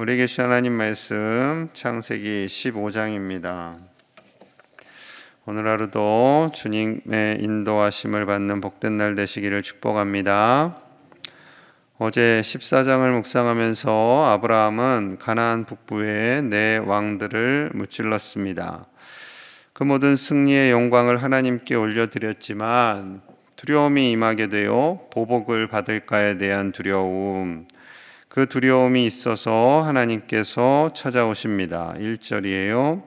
우리에게 주신 하나님 말씀 창세기 15장입니다. 오늘 하루도 주님의 인도하심을 받는 복된 날 되시기를 축복합니다. 어제 14장을 묵상하면서 아브라함은 가나안 북부의 네 왕들을 무찔렀습니다. 그 모든 승리의 영광을 하나님께 올려드렸지만 두려움이 임하게 되어 보복을 받을까에 대한 두려움, 그 두려움이 있어서 하나님께서 찾아오십니다. 1절이에요.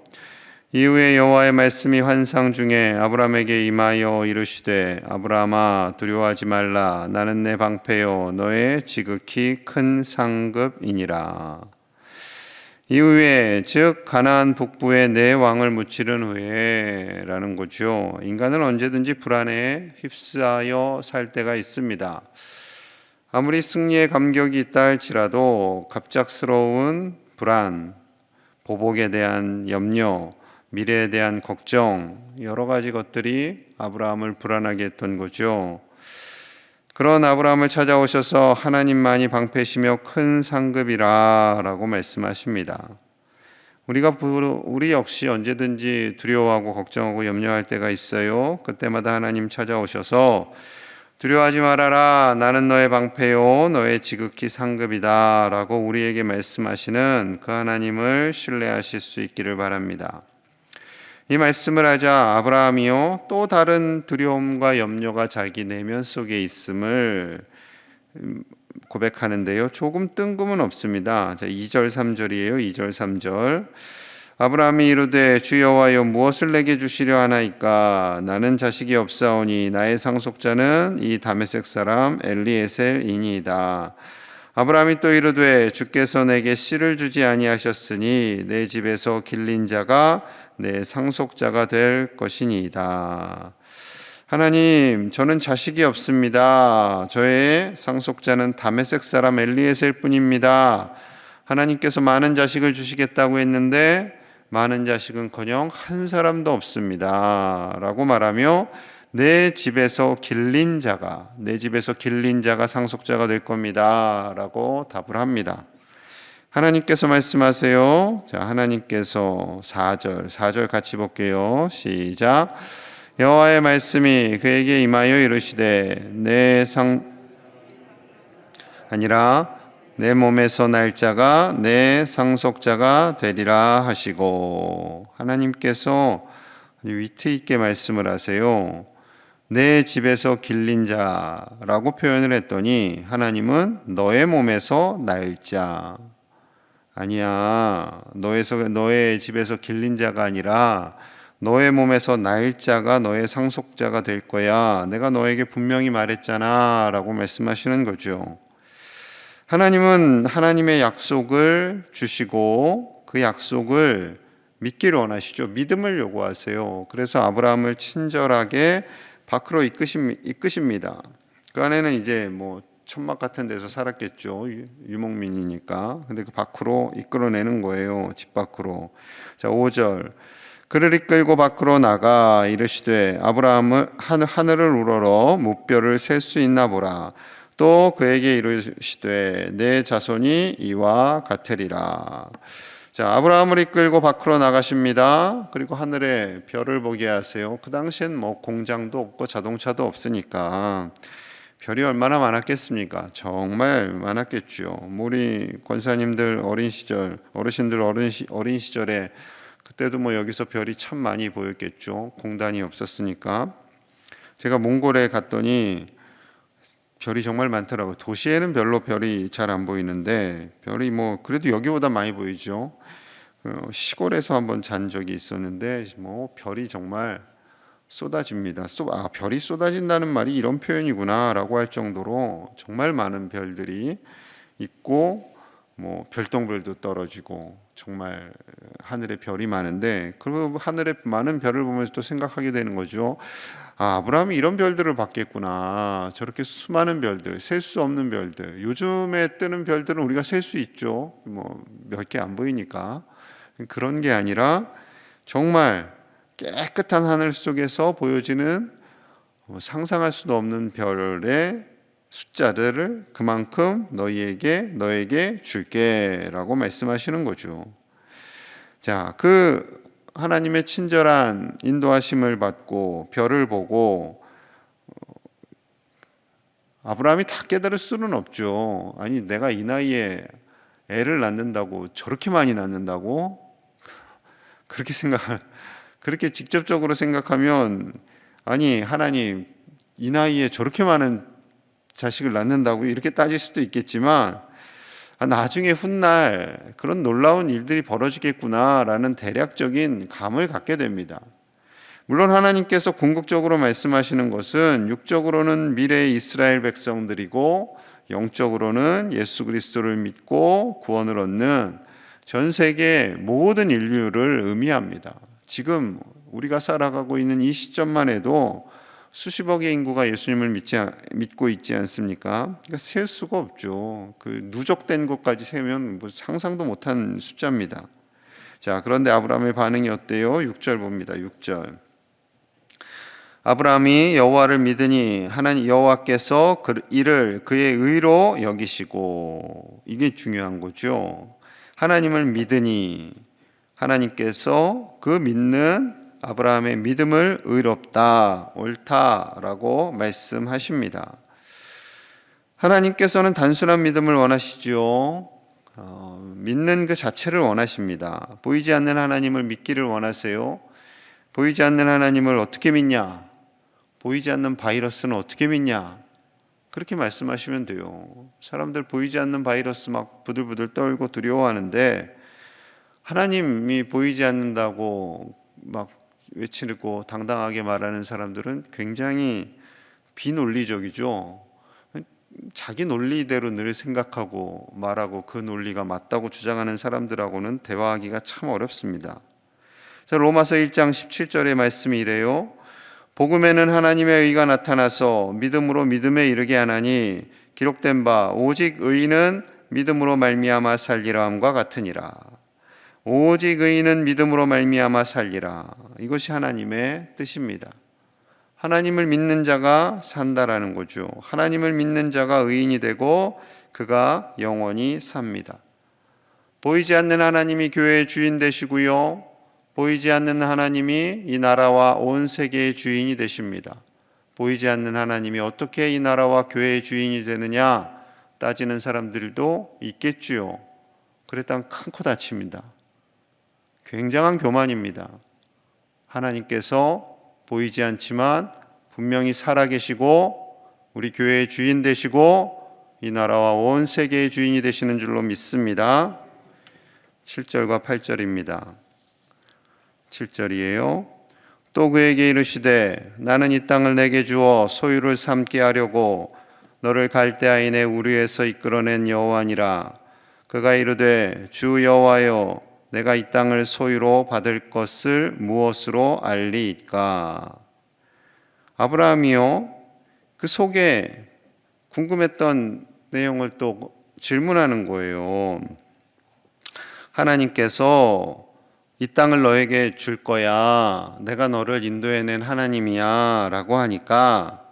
이후에 여호와의 말씀이 환상 중에 아브라함에게 임하여 이르시되 아브라함아 두려워하지 말라. 나는 내 방패요 너의 지극히 큰 상급이니라. 이후에 즉 가나안 북부의 네 왕을 무찌른 후에 라는 거죠. 인간은 언제든지 불안에 휩싸여 살 때가 있습니다. 아무리 승리의 감격이 있다 할지라도 갑작스러운 불안, 보복에 대한 염려, 미래에 대한 걱정, 여러 가지 것들이 아브라함을 불안하게 했던 거죠. 그런 아브라함을 찾아오셔서 하나님만이 방패시며 큰 상급이라 라고 말씀하십니다. 우리 역시 언제든지 두려워하고 걱정하고 염려할 때가 있어요. 그때마다 하나님 찾아오셔서 두려워하지 말아라. 나는 너의 방패요 너의 지극히 상급이다 라고 우리에게 말씀하시는 그 하나님을 신뢰하실 수 있기를 바랍니다. 이 말씀을 하자 아브라함이요 또 다른 두려움과 염려가 자기 내면 속에 있음을 고백하는데요, 조금 뜬금은 없습니다. 2절 3절이에요. 2절 3절. 아브라함이 이르되 주 여호와여 무엇을 내게 주시려 하나이까? 나는 자식이 없사오니 나의 상속자는 이 다메섹 사람 엘리에셀이니이다. 아브라함이 또 이르되 주께서 내게 씨를 주지 아니하셨으니 내 집에서 길린 자가 내 상속자가 될 것이니이다. 하나님, 저는 자식이 없습니다. 저의 상속자는 다메섹 사람 엘리에셀 뿐입니다. 하나님께서 많은 자식을 주시겠다고 했는데 많은 자식은커녕 한 사람도 없습니다 라고 말하며 내 집에서 길린 자가 상속자가 될 겁니다 라고 답을 합니다. 하나님께서 말씀하세요. 자, 하나님께서 4절 같이 볼게요. 시작. 여호와의 말씀이 그에게 임하여 이르시되 내 몸에서 날 자가 내 상속자가 되리라 하시고, 하나님께서 위트 있게 말씀을 하세요. 내 집에서 길린 자라고 표현을 했더니 하나님은 너의 몸에서 날 자, 아니야, 너의 집에서 길린 자가 아니라 너의 몸에서 날 자가 너의 상속자가 될 거야. 내가 너에게 분명히 말했잖아 라고 말씀하시는 거죠. 하나님은 하나님의 약속을 주시고 그 약속을 믿기를 원하시죠. 믿음을 요구하세요. 그래서 아브라함을 친절하게 밖으로 이끄십니다. 그 안에는 이제 천막 같은 데서 살았겠죠. 유목민이니까. 근데 그 밖으로 이끌어내는 거예요. 집 밖으로. 자, 5절. 그를 이끌고 밖으로 나가 이르시되 아브라함을 하늘을 우러러 무뼈를 셀 수 있나 보라. 또 그에게 이르시되 내 자손이 이와 같으리라. 자, 아브라함을 이끌고 밖으로 나가십니다. 그리고 하늘에 별을 보게 하세요. 그 당시엔 공장도 없고 자동차도 없으니까 별이 얼마나 많았겠습니까? 정말 많았겠죠. 우리 권사님들 어르신들 어린 시절에 그때도 여기서 별이 참 많이 보였겠죠. 공단이 없었으니까. 제가 몽골에 갔더니 별이 정말 많더라고요. 도시에는 별로 별이 잘 안 보이는데 별이 그래도 여기보다 많이 보이죠. 시골에서 한번 잔 적이 있었는데 별이 정말 쏟아집니다. 별이 쏟아진다는 말이 이런 표현이구나 라고 할 정도로 정말 많은 별들이 있고 별똥별도 떨어지고 정말 하늘에 별이 많은데, 그 하늘에 많은 별을 보면서 또 생각하게 되는 거죠. 아브라함이 이런 별들을 봤겠구나. 저렇게 수많은 별들, 셀 수 없는 별들. 요즘에 뜨는 별들은 우리가 셀 수 있죠. 몇 개 안 보이니까. 그런 게 아니라 정말 깨끗한 하늘 속에서 보여지는 상상할 수도 없는 별의 숫자들을 그만큼 너에게 줄게라고 말씀하시는 거죠. 자, 그 하나님의 친절한 인도하심을 받고 별을 보고 아브라함이 다 깨달을 수는 없죠. 아니, 내가 이 나이에 애를 낳는다고 저렇게 많이 낳는다고? 그렇게 직접적으로 생각하면, 아니, 하나님, 이 나이에 저렇게 많은 자식을 낳는다고? 이렇게 따질 수도 있겠지만, 나중에 훗날 그런 놀라운 일들이 벌어지겠구나라는 대략적인 감을 갖게 됩니다. 물론 하나님께서 궁극적으로 말씀하시는 것은 육적으로는 미래의 이스라엘 백성들이고 영적으로는 예수 그리스도를 믿고 구원을 얻는 전 세계 모든 인류를 의미합니다. 지금 우리가 살아가고 있는 이 시점만 해도 수십억의 인구가 예수님을 믿고 있지 않습니까? 그러니까 셀 수가 없죠. 그 누적된 것까지 세면 뭐 상상도 못한 숫자입니다. 자, 그런데 아브라함의 반응이 어때요? 6절 봅니다. 6절. 아브라함이 여호와를 믿으니 하나님 여호와께서 이를 그의 의로 여기시고, 이게 중요한 거죠. 하나님을 믿으니 하나님께서 그 믿는 아브라함의 믿음을 의롭다, 옳다라고 말씀하십니다. 하나님께서는 단순한 믿음을 원하시죠. 믿는 그 자체를 원하십니다. 보이지 않는 하나님을 믿기를 원하세요. 보이지 않는 하나님을 어떻게 믿냐? 보이지 않는 바이러스는 어떻게 믿냐? 그렇게 말씀하시면 돼요. 사람들 보이지 않는 바이러스 막 부들부들 떨고 두려워하는데, 하나님이 보이지 않는다고 막 외치고 당당하게 말하는 사람들은 굉장히 비논리적이죠. 자기 논리대로 늘 생각하고 말하고 그 논리가 맞다고 주장하는 사람들하고는 대화하기가 참 어렵습니다. 로마서 1장 17절의 말씀이 이래요. 복음에는 하나님의 의가 나타나서 믿음으로 믿음에 이르게 하나니 기록된 바 오직 의인은 믿음으로 말미암아 살리라 함과 같으니라. 오직 의인은 믿음으로 말미암아 살리라. 이것이 하나님의 뜻입니다. 하나님을 믿는 자가 산다라는 거죠. 하나님을 믿는 자가 의인이 되고 그가 영원히 삽니다. 보이지 않는 하나님이 교회의 주인 되시고요, 보이지 않는 하나님이 이 나라와 온 세계의 주인이 되십니다. 보이지 않는 하나님이 어떻게 이 나라와 교회의 주인이 되느냐 따지는 사람들도 있겠지요. 그랬다면 큰 코 다칩니다. 굉장한 교만입니다. 하나님께서 보이지 않지만 분명히 살아계시고 우리 교회의 주인 되시고 이 나라와 온 세계의 주인이 되시는 줄로 믿습니다. 7절과 8절입니다. 7절이에요. 또 그에게 이르시되 나는 이 땅을 내게 주어 소유를 삼게 하려고 너를 갈대아인의 내 우리에서 이끌어낸 여호와니라. 그가 이르되 주 여호와여 내가 이 땅을 소유로 받을 것을 무엇으로 알리이까? 아브라함이요, 그 속에 궁금했던 내용을 또 질문하는 거예요. 하나님께서 이 땅을 너에게 줄 거야, 내가 너를 인도해낸 하나님이야 라고 하니까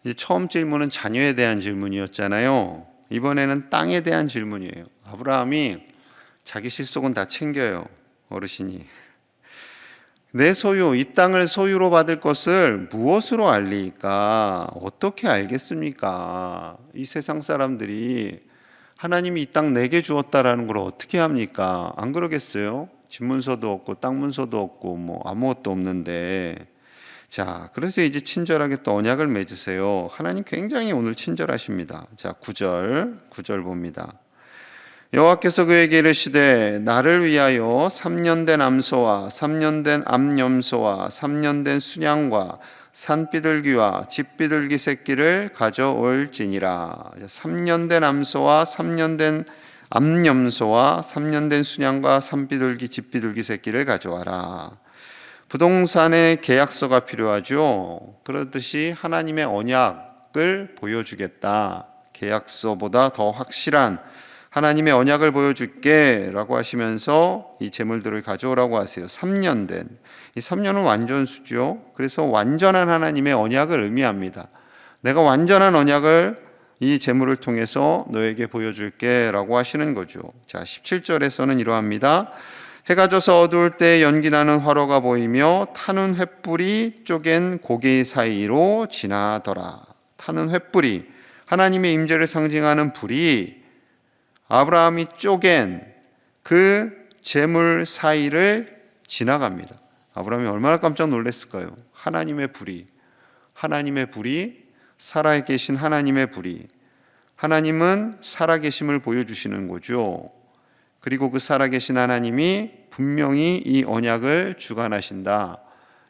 이제 처음 질문은 자녀에 대한 질문이었잖아요. 이번에는 땅에 대한 질문이에요. 아브라함이 자기 실속은 다 챙겨요. 어르신이 내 소유, 이 땅을 소유로 받을 것을 무엇으로 알리까? 어떻게 알겠습니까? 이 세상 사람들이 하나님이 이 땅 내게 주었다라는 걸 어떻게 합니까? 안 그러겠어요? 집문서도 없고 땅 문서도 없고 뭐 아무것도 없는데. 자, 그래서 이제 친절하게 또 언약을 맺으세요. 하나님 굉장히 오늘 친절하십니다. 자, 9절 봅니다. 여호와께서 그에게 이르시되 나를 위하여 3년 된 암소와 3년 된 암염소와 3년 된 순양과 산비둘기와 집비둘기 새끼를 가져올지니라. 3년 된 암소와 3년 된 암염소와 3년 된 순양과 산비둘기 집비둘기 새끼를 가져와라. 부동산의 계약서가 필요하죠. 그렇듯이 하나님의 언약을 보여주겠다. 계약서보다 더 확실한 하나님의 언약을 보여줄게 라고 하시면서 이 재물들을 가져오라고 하세요. 3년 된. 이 3년은 완전수죠. 그래서 완전한 하나님의 언약을 의미합니다. 내가 완전한 언약을 이 재물을 통해서 너에게 보여줄게 라고 하시는 거죠. 자, 17절에서는 이러합니다. 해가 져서 어두울 때 연기나는 화로가 보이며 타는 횃불이 쪼갠 고개 사이로 지나더라. 타는 횃불이, 하나님의 임재를 상징하는 불이 아브라함이 쪼갠 그 재물 사이를 지나갑니다. 아브라함이 얼마나 깜짝 놀랐을까요? 하나님의 불이 살아계신 하나님의 불이, 하나님은 살아계심을 보여주시는 거죠. 그리고 그 살아계신 하나님이 분명히 이 언약을 주관하신다.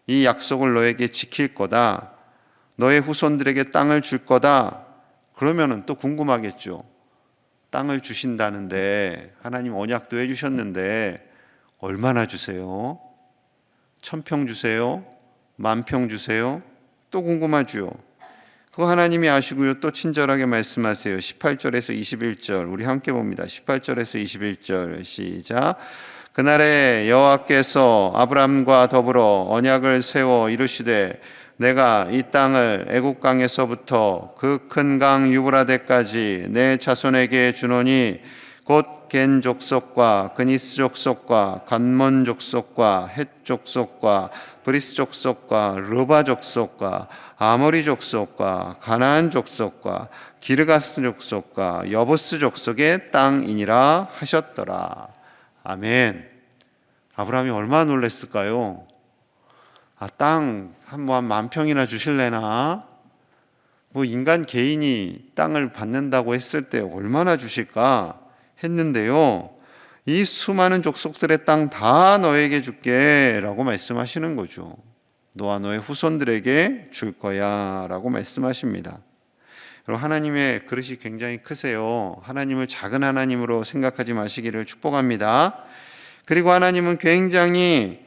이 약속을 너에게 지킬 거다. 너의 후손들에게 땅을 줄 거다. 그러면은 또 궁금하겠죠. 땅을 주신다는데, 하나님 언약도 해주셨는데 얼마나 주세요? 1000평 주세요? 10,000평 주세요? 또 궁금하죠. 그거 하나님이 아시고요. 또 친절하게 말씀하세요. 18절에서 21절 우리 함께 봅니다. 18절에서 21절 시작. 그날에 여호와께서 아브람과 더불어 언약을 세워 이르시되 내가 이 땅을 애굽 강에서부터 그 큰 강 유브라데까지 내 자손에게 주노니 곧 겐 족속과 그니스 족속과 간몬 족속과 헷 족속과 브리스 족속과 르바 족속과 아모리 족속과 가나안 족속과 기르가스 족속과 여부스 족속의 땅이니라 하셨더라. 아멘. 아브라함이 얼마나 놀랐을까요? 땅 한 10,000평이나 주실래나? 인간 개인이 땅을 받는다고 했을 때 얼마나 주실까 했는데요, 이 수많은 족속들의 땅 다 너에게 줄게 라고 말씀하시는 거죠. 너와 너의 후손들에게 줄 거야 라고 말씀하십니다. 여러분, 하나님의 그릇이 굉장히 크세요. 하나님을 작은 하나님으로 생각하지 마시기를 축복합니다. 그리고 하나님은 굉장히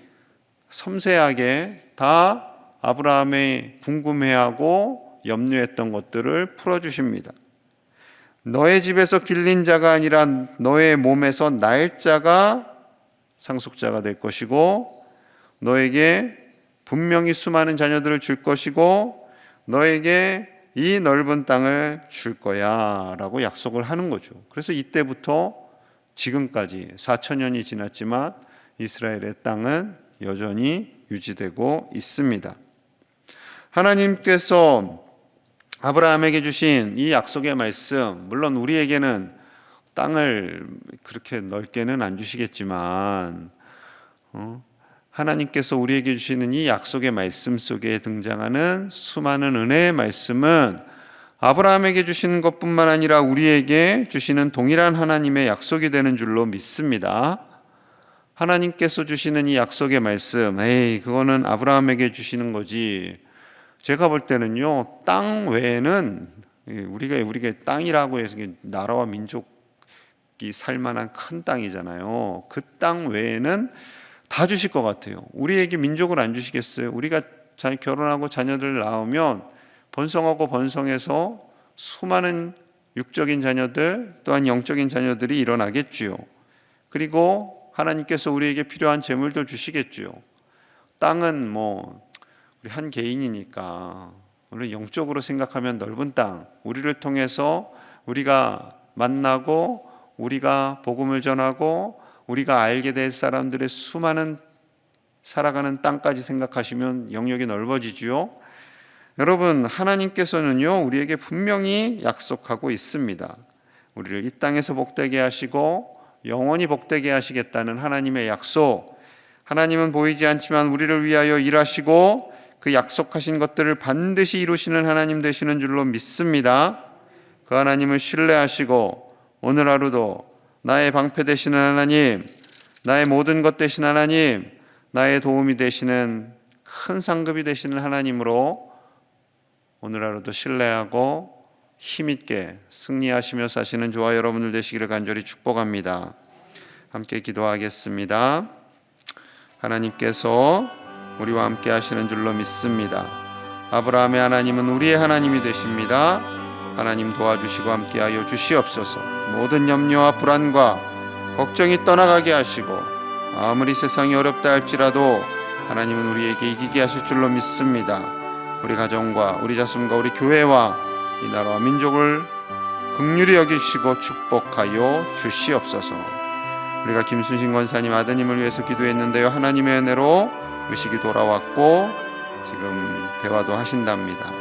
섬세하게 다 아브라함의 궁금해하고 염려했던 것들을 풀어주십니다. 너의 집에서 길린 자가 아니라 너의 몸에서 날짜가 상속자가 될 것이고, 너에게 분명히 수많은 자녀들을 줄 것이고, 너에게 이 넓은 땅을 줄 거야 라고 약속을 하는 거죠. 그래서 이때부터 지금까지 4,000년이 지났지만 이스라엘의 땅은 여전히 유지되고 있습니다. 하나님께서 아브라함에게 주신 이 약속의 말씀, 물론 우리에게는 땅을 그렇게 넓게는 안 주시겠지만 하나님께서 우리에게 주시는 이 약속의 말씀 속에 등장하는 수많은 은혜의 말씀은 아브라함에게 주시는 것뿐만 아니라 우리에게 주시는 동일한 하나님의 약속이 되는 줄로 믿습니다. 하나님께서 주시는 이 약속의 말씀, 그거는 아브라함에게 주시는 거지, 제가 볼 때는요, 땅 외에는 우리가 땅이라고 해서 나라와 민족이 살만한 큰 땅이잖아요. 그 땅 외에는 다 주실 것 같아요. 우리에게 민족을 안 주시겠어요? 우리가 결혼하고 자녀들 낳으면 번성하고 번성해서 수많은 육적인 자녀들 또한 영적인 자녀들이 일어나겠지요. 그리고 하나님께서 우리에게 필요한 재물도 주시겠지요. 땅은 우리 한 개인이니까, 물론 영적으로 생각하면 넓은 땅, 우리를 통해서 우리가 만나고 우리가 복음을 전하고 우리가 알게 될 사람들의 수많은 살아가는 땅까지 생각하시면 영역이 넓어지지요. 여러분, 하나님께서는요, 우리에게 분명히 약속하고 있습니다. 우리를 이 땅에서 복되게 하시고 영원히 복되게 하시겠다는 하나님의 약속. 하나님은 보이지 않지만 우리를 위하여 일하시고 그 약속하신 것들을 반드시 이루시는 하나님 되시는 줄로 믿습니다. 그 하나님을 신뢰하시고 오늘 하루도 나의 방패 되시는 하나님, 나의 모든 것 되신 하나님, 나의 도움이 되시는 큰 상급이 되시는 하나님으로 오늘 하루도 신뢰하고 힘있게 승리하시며 사시는 저와 여러분들 되시기를 간절히 축복합니다. 함께 기도하겠습니다. 하나님께서 우리와 함께 하시는 줄로 믿습니다. 아브라함의 하나님은 우리의 하나님이 되십니다. 하나님 도와주시고 함께하여 주시옵소서. 모든 염려와 불안과 걱정이 떠나가게 하시고 아무리 세상이 어렵다 할지라도 하나님은 우리에게 이기게 하실 줄로 믿습니다. 우리 가정과 우리 자손과 우리 교회와 이 나라와 민족을 긍휼히 여기시고 축복하여 주시옵소서. 우리가 김순신 권사님 아드님을 위해서 기도했는데요, 하나님의 은혜로 의식이 돌아왔고 지금 대화도 하신답니다.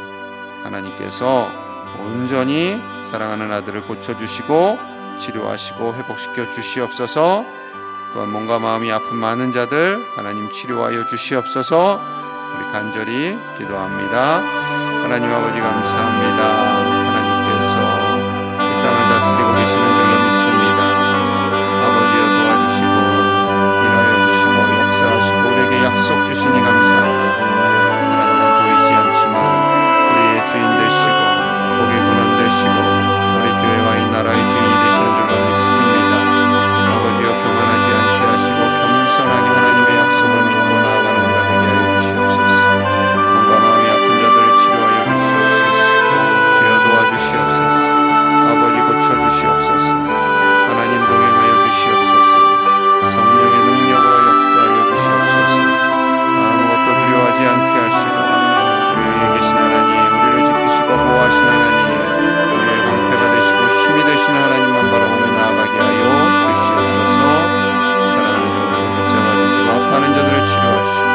하나님께서 온전히 사랑하는 아들을 고쳐주시고 치료하시고 회복시켜 주시옵소서. 또한 몸과 마음이 아픈 많은 자들 하나님 치료하여 주시옵소서. 우리 간절히 기도합니다. 하나님 아버지 감사합니다. 하나님께서 이 땅을 다스리고 계시는 줄로 믿습니다. 아버지여 도와주시고 일하여 주시고 역사하시고 우리에게 약속 주시니 감사합니다. 하나님은 보이지 않지만 우리의 주인 되시고 복의 근원 되시고 우리 교회와 이 나라의 주인이 되시는 줄로 믿습니다. 아버지여 교만하지 않게 하시고 겸손하게 하나님의 약속을 믿고 나아가는 우리가 되게 하여 주시옵소서. 몸과 마음이 아픈 자들을 치료하여 주시옵소서. 주여 도와주시옵소서. 아버지 고쳐주시옵소서. 하나님 동행하여 주시옵소서. 성령의 능력으로 역사하여 주시옵소서. 아무것도 두려워하지 않게 하시고 우리 위에 계신 하나님, 우리를 지키시고 보호하신 하나님, 우리의 방패가 되시고 힘이 되시는 하나님만 바라보며 나아가게 하여 주시옵소서. 사랑하는 종들을 붙잡아 주시고 아파하는 자들을 치료하시고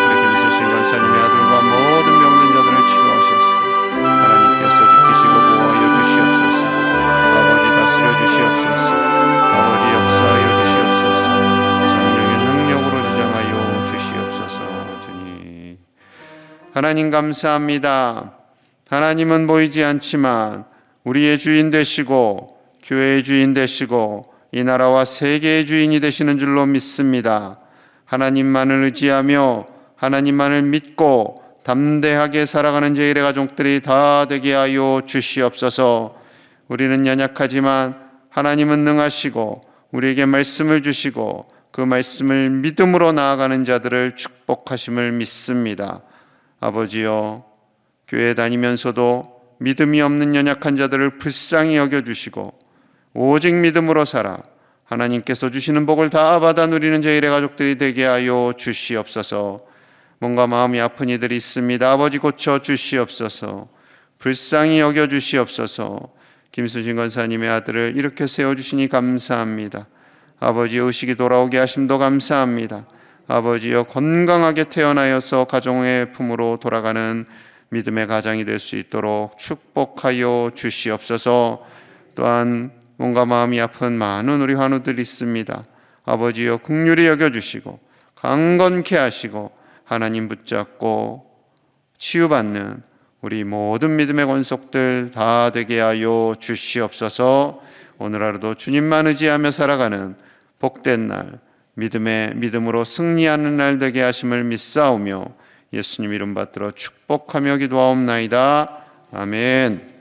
우리 김순신 권사님의 아들과 모든 병든 자들을 치료하셨소. 하나님께서 지키시고 보호하여 주시옵소서. 아버지 다스려 주시옵소서. 아버지 역사하여 주시옵소서. 성령의 능력으로 주장하여 주시옵소서. 주님, 하나님 감사합니다. 하나님은 보이지 않지만 우리의 주인 되시고 교회의 주인 되시고 이 나라와 세계의 주인이 되시는 줄로 믿습니다. 하나님만을 의지하며 하나님만을 믿고 담대하게 살아가는 제1의 가족들이 다 되게 하여 주시옵소서. 우리는 연약하지만 하나님은 능하시고 우리에게 말씀을 주시고 그 말씀을 믿음으로 나아가는 자들을 축복하심을 믿습니다. 아버지여, 교회 다니면서도 믿음이 없는 연약한 자들을 불쌍히 여겨주시고 오직 믿음으로 살아 하나님께서 주시는 복을 다 받아 누리는 제1의 가족들이 되게 하여 주시옵소서. 몸과 마음이 아픈 이들이 있습니다. 아버지 고쳐 주시옵소서. 불쌍히 여겨 주시옵소서. 김수진 권사님의 아들을 이렇게 세워주시니 감사합니다. 아버지 의식이 돌아오게 하심도 감사합니다. 아버지여, 건강하게 태어나여서 가정의 품으로 돌아가는 믿음의 가장이 될 수 있도록 축복하여 주시옵소서. 또한 몸과 마음이 아픈 많은 우리 환우들이 있습니다. 아버지여, 긍휼히 여겨주시고 강건케 하시고 하나님 붙잡고 치유받는 우리 모든 믿음의 권속들 다 되게 하여 주시옵소서. 오늘 하루도 주님만 의지하며 살아가는 복된 날, 믿음으로 승리하는 날 되게 하심을 믿사오며 예수님 이름 받들어 축복하며 기도하옵나이다. 아멘.